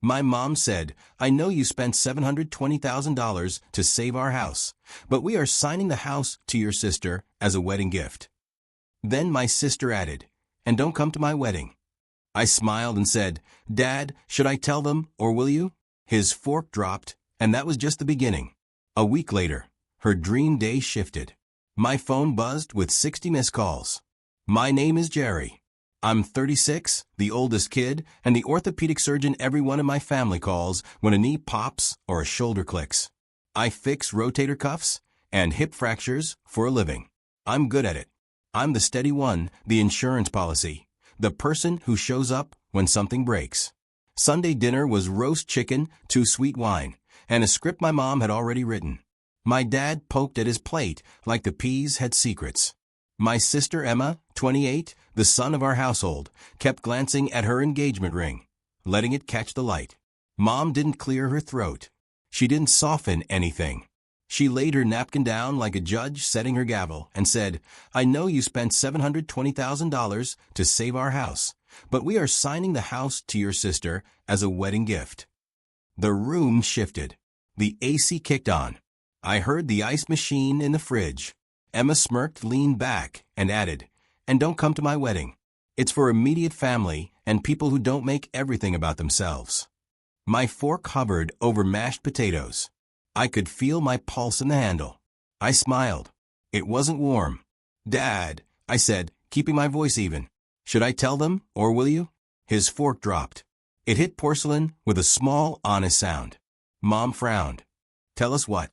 My mom said, I know you spent $720,000 to save our house, but we are signing the house to your sister as a wedding gift. Then my sister added, and don't come to my wedding. I smiled and said, Dad, should I tell them or will you? His fork dropped, and that was just the beginning. A week later, her dream day shifted. My phone buzzed with 60 missed calls. My name is Jerry. I'm 36, the oldest kid, and the orthopedic surgeon everyone in my family calls when a knee pops or a shoulder clicks. I fix rotator cuffs and hip fractures for a living. I'm good at it. I'm the steady one, the insurance policy, the person who shows up when something breaks. Sunday dinner was roast chicken, 2 sweet wine, and a script my mom had already written. My dad poked at his plate like the peas had secrets. My sister Emma, 28, the son of our household, kept glancing at her engagement ring, letting it catch the light. Mom didn't clear her throat. She didn't soften anything. She laid her napkin down like a judge setting her gavel and said, I know you spent $720,000 to save our house, but we are signing the house to your sister as a wedding gift. The room shifted. The AC kicked on. I heard the ice machine in the fridge. Emma smirked, leaned back, and added, and don't come to my wedding. It's for immediate family and people who don't make everything about themselves. My fork hovered over mashed potatoes. I could feel my pulse in the handle. I smiled. It wasn't warm. Dad, I said, keeping my voice even. Should I tell them, or will you? His fork dropped. It hit porcelain with a small, honest sound. Mom frowned. Tell us what?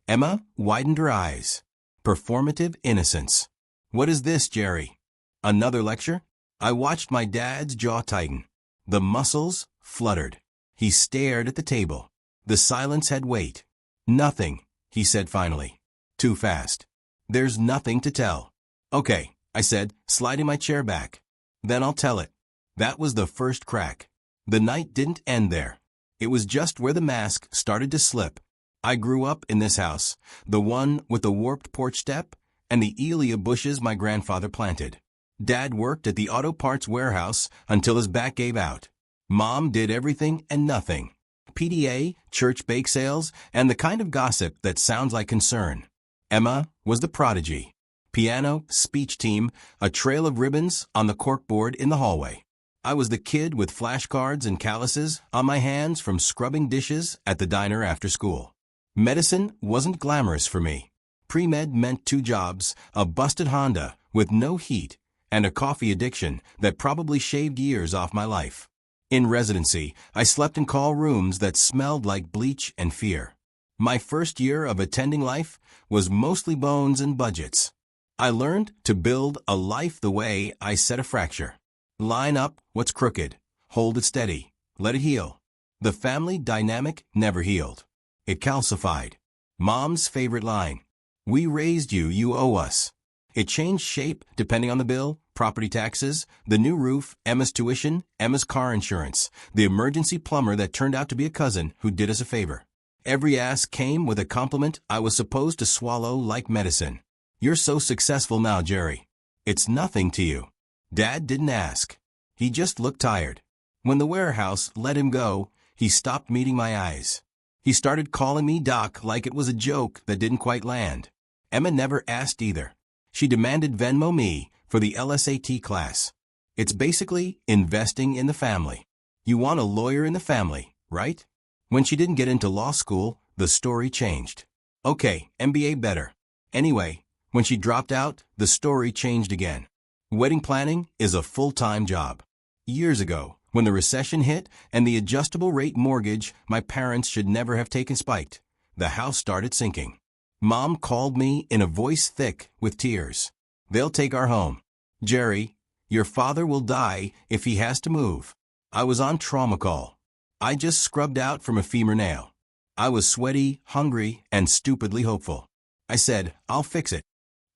Emma widened her eyes. Performative innocence. What is this, Jerry? Another lecture? I watched my dad's jaw tighten. The muscles fluttered. He stared at the table. The silence had weight. Nothing, he said finally. Too fast. There's nothing to tell. Okay, I said, sliding my chair back. Then I'll tell it. That was the first crack. The night didn't end there. It was just where the mask started to slip. I grew up in this house, the one with the warped porch step and the Elia bushes my grandfather planted. Dad worked at the auto parts warehouse until his back gave out. Mom did everything and nothing. PDA, church bake sales, and the kind of gossip that sounds like concern. Emma was the prodigy. Piano, speech team, a trail of ribbons on the corkboard in the hallway. I was the kid with flashcards and calluses on my hands from scrubbing dishes at the diner after school. Medicine wasn't glamorous for me. Pre-med meant 2 jobs, a busted Honda with no heat, and a coffee addiction that probably shaved years off my life. In residency, I slept in call rooms that smelled like bleach and fear. My first year of attending life was mostly bones and budgets. I learned to build a life the way I set a fracture. Line up what's crooked, hold it steady, let it heal. The family dynamic never healed. It calcified. Mom's favorite line, we raised you, you owe us. It changed shape depending on the bill, property taxes, the new roof, Emma's tuition, Emma's car insurance, the emergency plumber that turned out to be a cousin who did us a favor. Every ask came with a compliment I was supposed to swallow like medicine. You're so successful now, Jerry. It's nothing to you. Dad didn't ask. He just looked tired. When the warehouse let him go, he stopped meeting my eyes. He started calling me Doc like it was a joke that didn't quite land. Emma never asked either. She demanded Venmo me for the LSAT class. It's basically investing in the family. You want a lawyer in the family, right? When she didn't get into law school, the story changed. Okay, MBA better. Anyway, when she dropped out, the story changed again. Wedding planning is a full-time job. Years ago, when the recession hit and the adjustable rate mortgage my parents should never have taken spiked, the house started sinking. Mom called me in a voice thick with tears. They'll take our home. Jerry, your father will die if he has to move. I was on trauma call. I just scrubbed out from a femur nail. I was sweaty, hungry, and stupidly hopeful. I said, I'll fix it.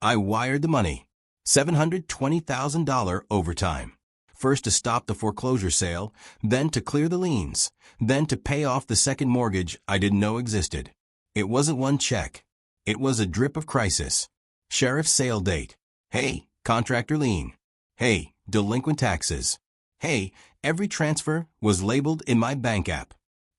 I wired the money. $720,000 overtime. First to stop the foreclosure sale, then to clear the liens, then to pay off the second mortgage I didn't know existed. It wasn't one check. It was a drip of crisis. Sheriff's sale date. Hey, contractor lien. Hey, delinquent taxes. Hey, every transfer was labeled in my bank app.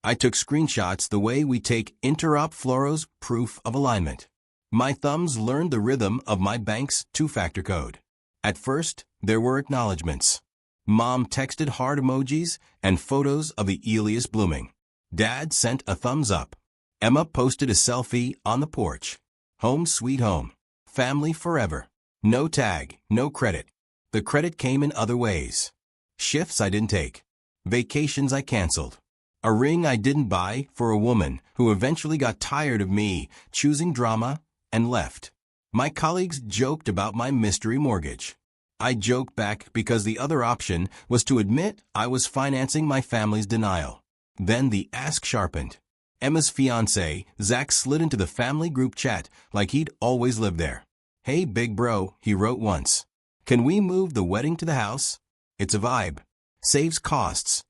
I took screenshots the way we take interop fluoro's proof of alignment. My thumbs learned the rhythm of my bank's two-factor code. At first, there were acknowledgments. Mom texted heart emojis and photos of the Elias blooming. Dad sent a thumbs up. Emma posted a selfie on the porch. Home sweet home. Family forever. No tag, no credit. The credit came in other ways. Shifts I didn't take. Vacations I canceled. A ring I didn't buy for a woman who eventually got tired of me choosing drama and left. My colleagues joked about my mystery mortgage. I joked back because the other option was to admit I was financing my family's denial. Then the ask sharpened. Emma's fiancé, Zach, slid into the family group chat like he'd always lived there. "Hey big bro," he wrote once. "Can we move the wedding to the house? It's a vibe. Saves costs,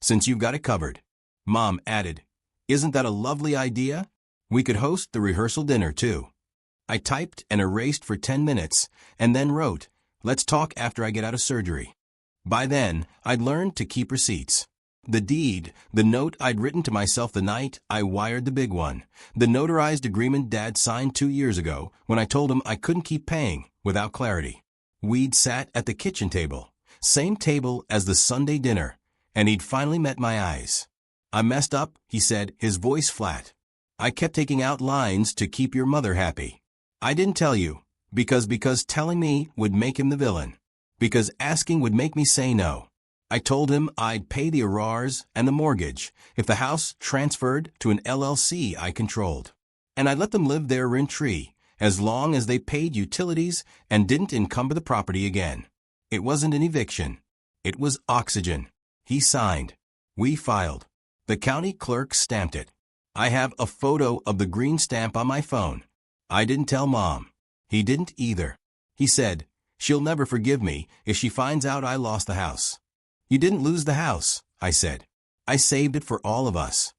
since you've got it covered." Mom added, "Isn't that a lovely idea? We could host the rehearsal dinner too." I typed and erased for 10 minutes and then wrote, "Let's talk after I get out of surgery." By then, I'd learned to keep receipts. The deed, the note I'd written to myself the night I wired the big one, the notarized agreement Dad signed 2 years ago when I told him I couldn't keep paying without clarity. We'd sat at the kitchen table, same table as the Sunday dinner, and he'd finally met my eyes. "I messed up," he said, his voice flat. "I kept taking out lines to keep your mother happy. I didn't tell you, because telling me would make him the villain. Because asking would make me say no. I told him I'd pay the arrears and the mortgage if the house transferred to an LLC I controlled. And I'd let them live there rent-free as long as they paid utilities and didn't encumber the property again. It wasn't an eviction. It was oxygen." He signed. We filed. The county clerk stamped it. I have a photo of the green stamp on my phone. I didn't tell Mom. He didn't either. He said, "She'll never forgive me if she finds out I lost the house." "You didn't lose the house," I said. "I saved it for all of us."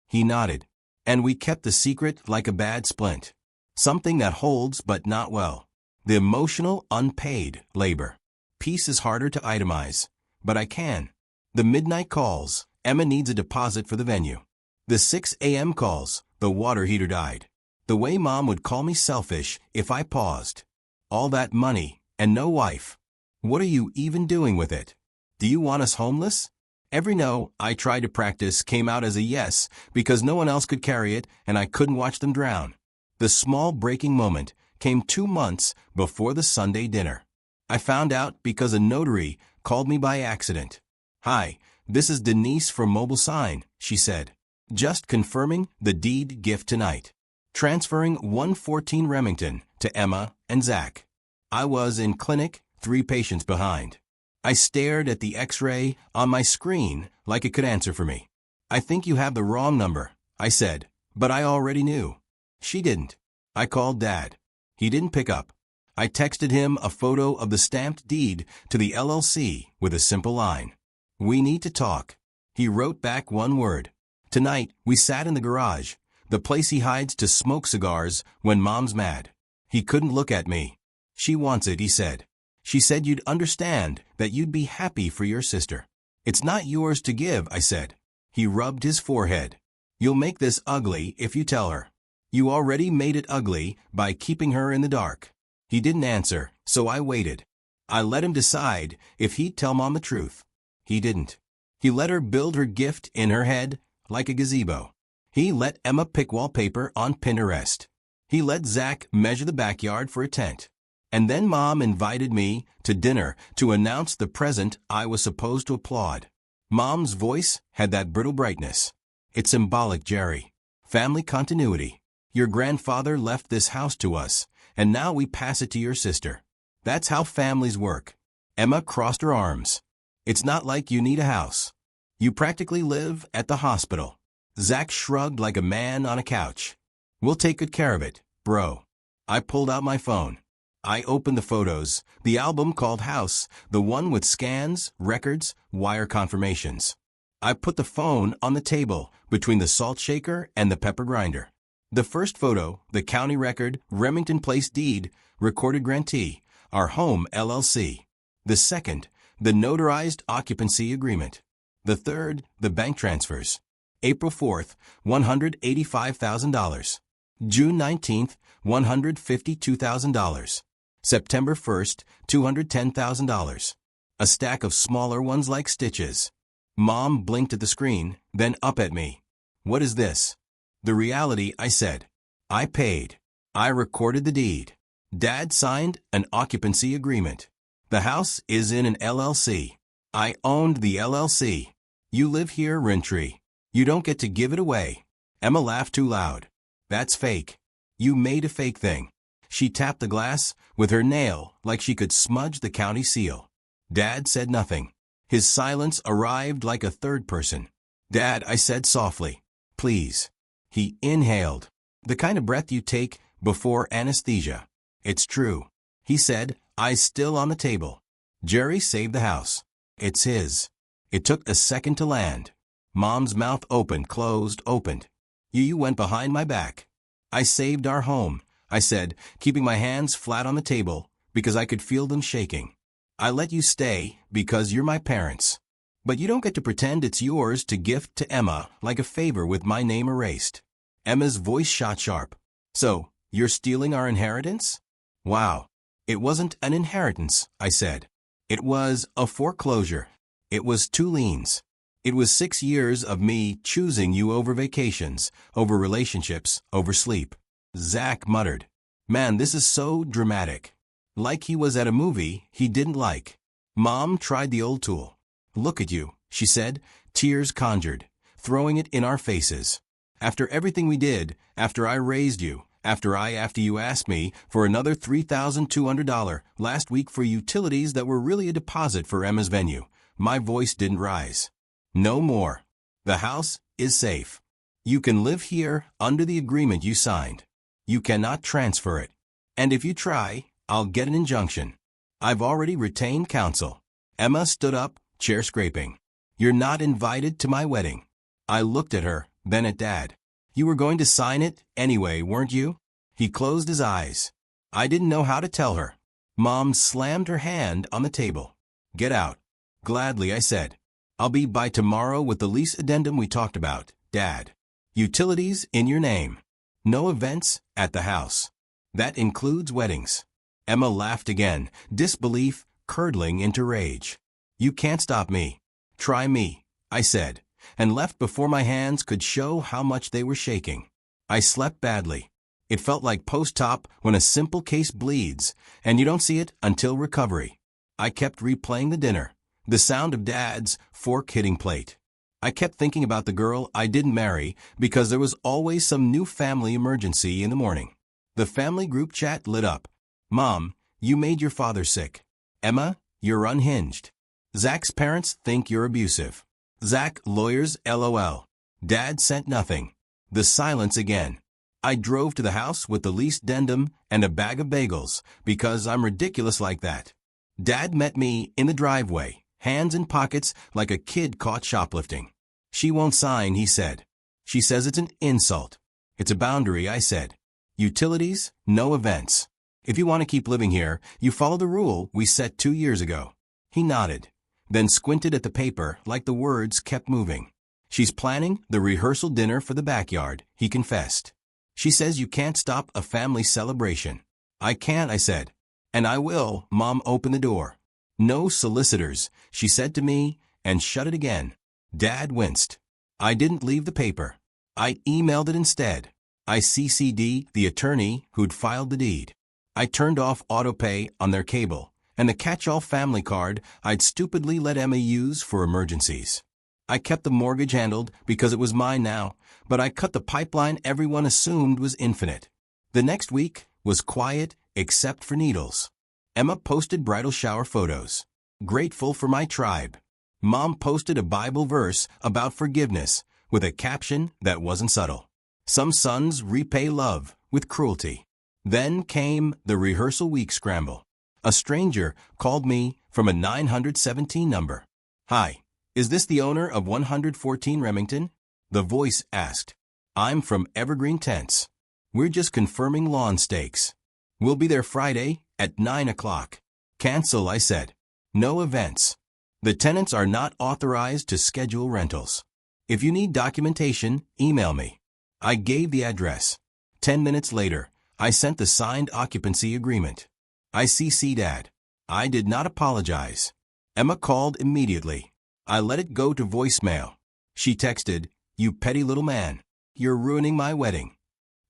He nodded. And we kept the secret like a bad splint. Something that holds but not well. The emotional unpaid labor. Peace is harder to itemize, but I can. The midnight calls, Emma needs a deposit for the venue. The 6 a.m. calls, the water heater died. The way Mom would call me selfish if I paused. All that money, and no wife. What are you even doing with it? Do you want us homeless? Every no I tried to practice came out as a yes because no one else could carry it and I couldn't watch them drown. The small breaking moment came 2 months before the Sunday dinner. I found out because a notary called me by accident. "Hi, this is Denise from Mobile Sign," she said. "Just confirming the deed gift tonight. Transferring 114 Remington to Emma and Zach." I was in clinic, 3 patients behind. I stared at the X-ray on my screen like it could answer for me. "I think you have the wrong number," I said, but I already knew. She didn't. I called Dad. He didn't pick up. I texted him a photo of the stamped deed to the LLC with a simple line. "We need to talk." He wrote back one word. Tonight, we sat in the garage, the place he hides to smoke cigars when Mom's mad. He couldn't look at me. "She wants it," he said. "She said you'd understand, that you'd be happy for your sister." "It's not yours to give," I said. He rubbed his forehead. "You'll make this ugly if you tell her. You already made it ugly by keeping her in the dark." He didn't answer, so I waited. I let him decide if he'd tell Mom the truth. He didn't. He let her build her gift in her head like a gazebo. He let Emma pick wallpaper on Pinterest. He let Zach measure the backyard for a tent. And then Mom invited me to dinner to announce the present I was supposed to applaud. Mom's voice had that brittle brightness. "It's symbolic, Jerry. Family continuity. Your grandfather left this house to us, and now we pass it to your sister. That's how families work." Emma crossed her arms. "It's not like you need a house. You practically live at the hospital." Zach shrugged like a man on a couch. "We'll take good care of it, bro." I pulled out my phone. I opened the photos, the album called House, the one with scans, records, wire confirmations. I put the phone on the table between the salt shaker and the pepper grinder. The first photo, the county record, Remington Place deed, recorded grantee, our home LLC. The second, the notarized occupancy agreement. The third, the bank transfers. April 4th, $185,000. June 19th, $152,000. September 1st, $210,000. A stack of smaller ones like stitches. Mom blinked at the screen, then up at me. What is this? The reality, I said. I paid. I recorded the deed. Dad signed an occupancy agreement. The house is in an LLC. I owned the LLC. You live here, Rintry. You don't get to give it away. Emma laughed too loud. That's fake. You made a fake thing. She tapped the glass with her nail like she could smudge the county seal. Dad said nothing. His silence arrived like a third person. Dad, I said softly. Please. He inhaled. The kind of breath you take before anesthesia. It's true. He said, eyes still on the table. Jerry saved the house. It's his. It took a second to land. Mom's mouth opened, closed, opened. You went behind my back. I saved our home, I said, keeping my hands flat on the table because I could feel them shaking. I let you stay because you're my parents. But you don't get to pretend it's yours to gift to Emma like a favor with my name erased. Emma's voice shot sharp. So, you're stealing our inheritance? Wow. It wasn't an inheritance, I said. It was a foreclosure. It was 2 liens. It was 6 years of me choosing you over vacations, over relationships, over sleep. Zach muttered. Man, this is so dramatic. Like he was at a movie he didn't like. Mom tried the old tool. Look at you, she said, tears conjured, throwing it in our faces. After everything we did, after I raised you, after you asked me for another $3,200 last week for utilities that were really a deposit for Emma's venue, my voice didn't rise. No more. The house is safe. You can live here under the agreement you signed. You cannot transfer it. And if you try, I'll get an injunction. I've already retained counsel. Emma stood up, chair scraping. You're not invited to my wedding. I looked at her, then at Dad. You were going to sign it anyway, weren't you? He closed his eyes. I didn't know how to tell her. Mom slammed her hand on the table. Get out. Gladly, I said. I'll be by tomorrow with the lease addendum we talked about, Dad. Utilities in your name. No events at the house. That includes weddings. Emma laughed again, disbelief curdling into rage. You can't stop me. Try me, I said, and left before my hands could show how much they were shaking. I slept badly. It felt like post-op when a simple case bleeds, and you don't see it until recovery. I kept replaying the dinner, the sound of Dad's fork hitting plate. I kept thinking about the girl I didn't marry because there was always some new family emergency in the morning. The family group chat lit up. Mom, you made your father sick. Emma, you're unhinged. Zach's parents think you're abusive. Zach, lawyers, LOL. Dad sent nothing. The silence again. I drove to the house with the lease addendum and a bag of bagels because I'm ridiculous like that. Dad met me in the driveway, hands in pockets like a kid caught shoplifting. She won't sign, he said. She says it's an insult. It's a boundary, I said. Utilities, no events. If you want to keep living here, you follow the rule we set 2 years ago. He nodded, then squinted at the paper like the words kept moving. She's planning the rehearsal dinner for the backyard, he confessed. She says you can't stop a family celebration. I can't, I said. And I will. Mom opened the door. No solicitors, she said to me, and shut it again. Dad winced. I didn't leave the paper. I emailed it instead. I CC'd the attorney who'd filed the deed. I turned off autopay on their cable and the catch-all family card I'd stupidly let Emma use for emergencies. I kept the mortgage handled because it was mine now, but I cut the pipeline everyone assumed was infinite. The next week was quiet except for needles. Emma posted bridal shower photos. Grateful for my tribe. Mom posted a Bible verse about forgiveness with a caption that wasn't subtle. Some sons repay love with cruelty. Then came the rehearsal week scramble. A stranger called me from a 917 number. Hi, is this the owner of 114 Remington? The voice asked. I'm from Evergreen Tents. We're just confirming lawn stakes. We'll be there Friday at 9 o'clock. Cancel, I said. No events. The tenants are not authorized to schedule rentals. If you need documentation, email me. I gave the address. 10 minutes later, I sent the signed occupancy agreement. I CC'd Dad. I did not apologize. Emma called immediately. I let it go to voicemail. She texted, "You petty little man. You're ruining my wedding.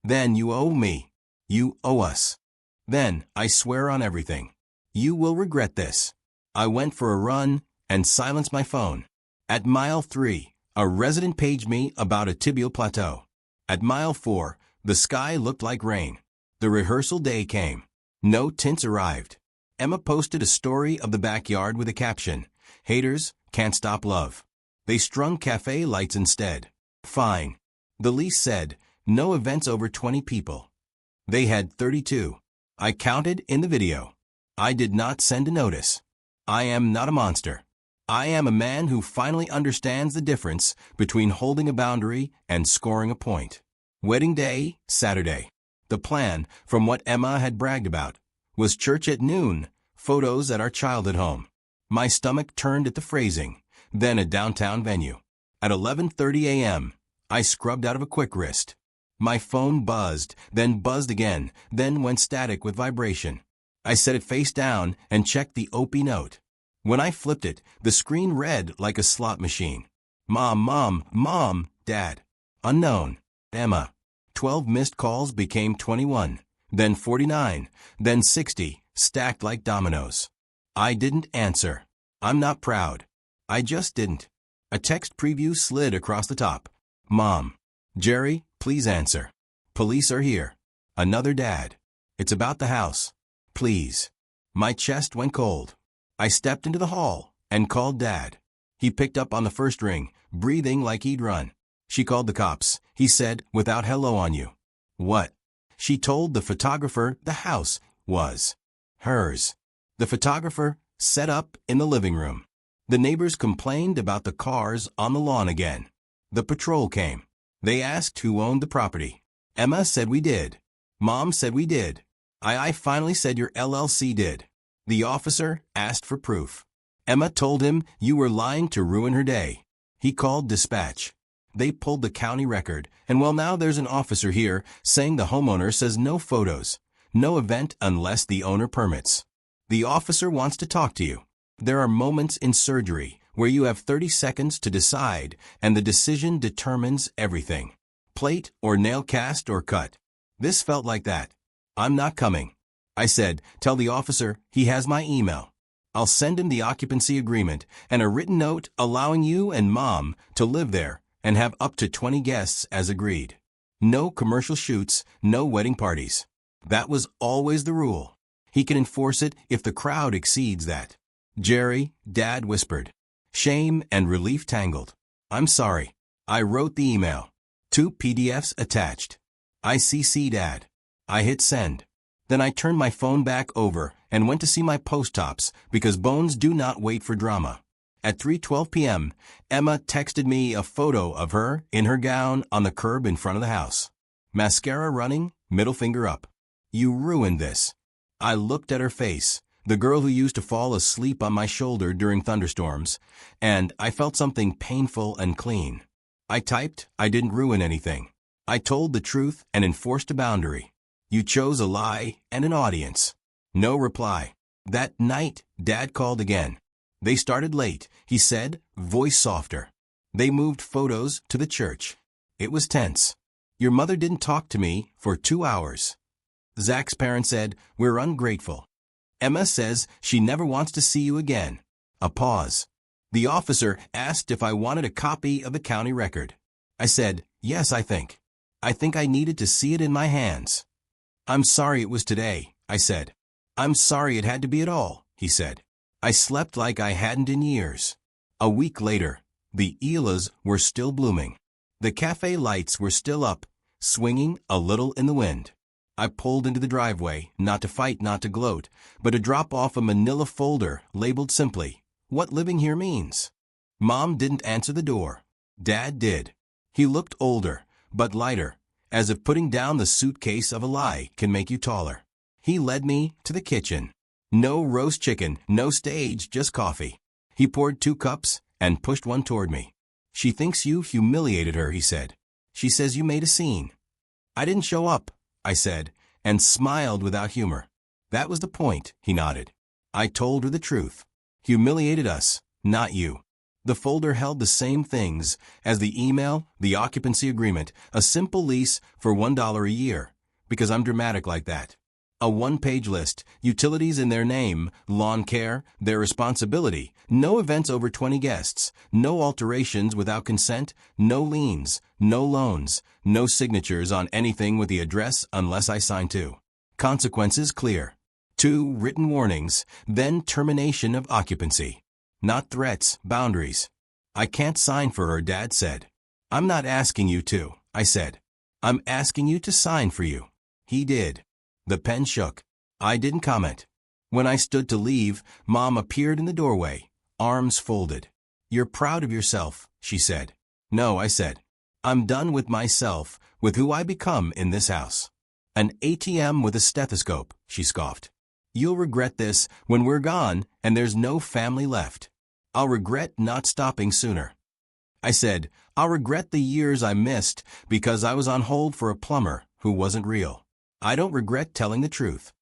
Then you owe me. You owe us. Then, I swear on everything. You will regret this." I went for a run and silenced my phone. At mile 3, a resident paged me about a tibial plateau. At mile 4, the sky looked like rain. The rehearsal day came. No tints arrived. Emma posted a story of the backyard with a caption, "Haters can't stop love." They strung cafe lights instead. Fine. The lease said, "No events over 20 people." They had 32. I counted in the video. I did not send a notice. I am not a monster. I am a man who finally understands the difference between holding a boundary and scoring a point. Wedding day, Saturday. The plan, from what Emma had bragged about, was church at noon, photos at our childhood home. My stomach turned at the phrasing, then a downtown venue. At 11:30 a.m., I scrubbed out of a quick wrist. My phone buzzed, then buzzed again, then went static with vibration. I set it face down and checked the OP note. When I flipped it, the screen read like a slot machine. Mom, Dad. Unknown. Emma. 12 missed calls became 21, then 49, then 60, stacked like dominoes. I didn't answer. I'm not proud. I just didn't. A text preview slid across the top. Mom. Jerry, please answer. Police are here. Another dad. It's about the house. Please. My chest went cold. I stepped into the hall and called Dad. He picked up on the first ring, breathing like he'd run. She called the cops, he said, without hello on you. What? She told the photographer the house was hers. The photographer set up in the living room. The neighbors complained about the cars on the lawn again. The patrol came. They asked who owned the property. Emma said we did. Mom said we did. I finally said your LLC did. The officer asked for proof. Emma told him you were lying to ruin her day. He called dispatch. They pulled the county record, and well, now there's an officer here saying the homeowner says no photos, no event unless the owner permits. The officer wants to talk to you. There are moments in surgery where you have 30 seconds to decide, and the decision determines everything. Plate or nail cast or cut. This felt like that. I'm not coming. I said, tell the officer he has my email. I'll send him the occupancy agreement and a written note allowing you and Mom to live there and have up to 20 guests as agreed. No commercial shoots, no wedding parties. That was always the rule. He can enforce it if the crowd exceeds that. Jerry, Dad whispered. Shame and relief tangled. I'm sorry. I wrote the email. 2 PDFs attached. I CC'd Dad. I hit send. Then I turned my phone back over and went to see my post-tops because bones do not wait for drama. At 3:12 p.m., Emma texted me a photo of her in her gown on the curb in front of the house. Mascara running, middle finger up. You ruined this. I looked at her face, the girl who used to fall asleep on my shoulder during thunderstorms, and I felt something painful and clean. I typed, I didn't ruin anything. I told the truth and enforced a boundary. You chose a lie and an audience. No reply. That night, Dad called again. They started late, he said, voice softer. They moved photos to the church. It was tense. Your mother didn't talk to me for 2 hours. Zach's parents said, we're ungrateful. Emma says she never wants to see you again. A pause. The officer asked if I wanted a copy of the county record. I said, yes, I think I needed to see it in my hands. I'm sorry it was today, I said. I'm sorry it had to be at all, he said. I slept like I hadn't in years. A week later, the Elas were still blooming. The cafe lights were still up, swinging a little in the wind. I pulled into the driveway, not to fight, not to gloat, but to drop off a manila folder labeled simply, What Living Here Means. Mom didn't answer the door. Dad did. He looked older, but lighter, as if putting down the suitcase of a lie can make you taller. He led me to the kitchen. No roast chicken, no stage, just coffee. He poured 2 cups and pushed one toward me. She thinks you humiliated her, he said. She says you made a scene. I didn't show up, I said, and smiled without humor. That was the point, he nodded. I told her the truth. Humiliated us, not you. The folder held the same things as the email, the occupancy agreement, a simple lease for $1 a year, because I'm dramatic like that. A one-page list, utilities in their name, lawn care, their responsibility, no events over 20 guests, no alterations without consent, no liens, no loans, no signatures on anything with the address unless I sign to. Consequences clear. 2 written warnings, then termination of occupancy. Not threats, boundaries. I can't sign for her, Dad said. I'm not asking you to, I said. I'm asking you to sign for you. He did. The pen shook. I didn't comment. When I stood to leave, Mom appeared in the doorway, arms folded. You're proud of yourself, she said. No, I said. I'm done with myself, with who I become in this house. An ATM with a stethoscope, she scoffed. You'll regret this when we're gone and there's no family left. I'll regret not stopping sooner. I said, I'll regret the years I missed because I was on hold for a plumber who wasn't real. I don't regret telling the truth.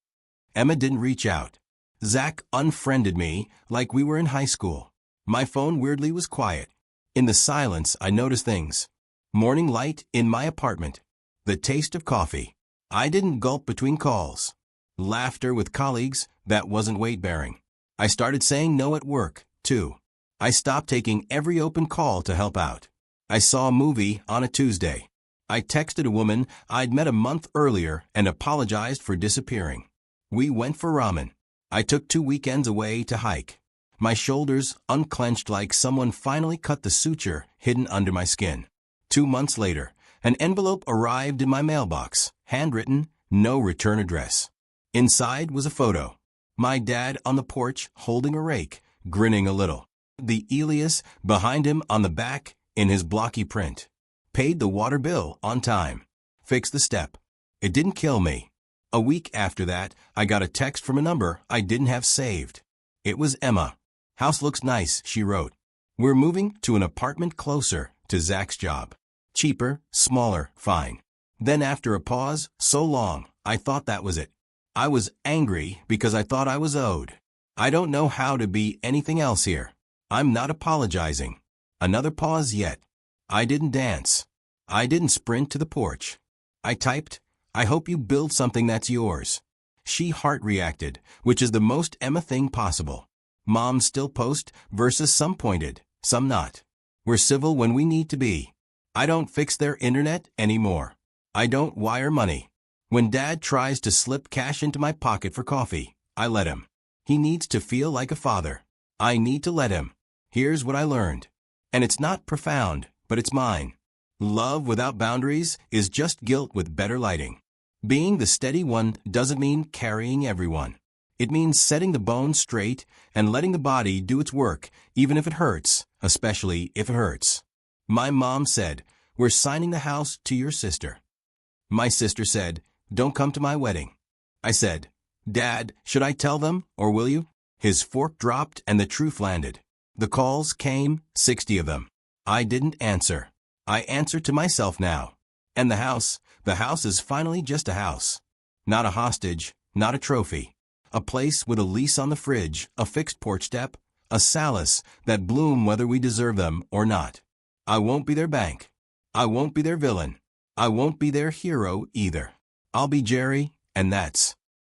Emma didn't reach out. Zach unfriended me like we were in high school. My phone weirdly was quiet. In the silence, I noticed things. Morning light in my apartment. The taste of coffee. I didn't gulp between calls. Laughter with colleagues, that wasn't weight-bearing. I started saying no at work, too. I stopped taking every open call to help out. I saw a movie on a Tuesday. I texted a woman I'd met a month earlier and apologized for disappearing. We went for ramen. I took 2 weekends away to hike. My shoulders unclenched like someone finally cut the suture hidden under my skin. 2 months later, an envelope arrived in my mailbox, handwritten, no return address. Inside was a photo. My dad on the porch holding a rake, grinning a little. The alias behind him on the back in his blocky print. Paid the water bill on time. Fixed the step. It didn't kill me. A week after that, I got a text from a number I didn't have saved. It was Emma. House looks nice, she wrote. We're moving to an apartment closer to Zach's job. Cheaper, smaller, fine. Then after a pause, so long, I thought that was it. I was angry because I thought I was owed. I don't know how to be anything else here. I'm not apologizing. Another pause yet. I didn't dance. I didn't sprint to the porch. I typed, I hope you build something that's yours. She heart reacted, which is the most Emma thing possible. Moms still post versus some pointed, some not. We're civil when we need to be. I don't fix their internet anymore. I don't wire money. When Dad tries to slip cash into my pocket for coffee, I let him. He needs to feel like a father. I need to let him. Here's what I learned. And it's not profound, but it's mine. Love without boundaries is just guilt with better lighting. Being the steady one doesn't mean carrying everyone. It means setting the bones straight and letting the body do its work, even if it hurts, especially if it hurts. My mom said, we're signing the house to your sister. My sister said, don't come to my wedding. I said, Dad, should I tell them, or will you? His fork dropped and the truth landed. The calls came, 60 of them. I didn't answer. I answer to myself now. And the house is finally just a house. Not a hostage, not a trophy. A place with a lease on the fridge, a fixed porch step, a solace that bloom whether we deserve them or not. I won't be their bank. I won't be their villain. I won't be their hero either. I'll be Jerry, and that's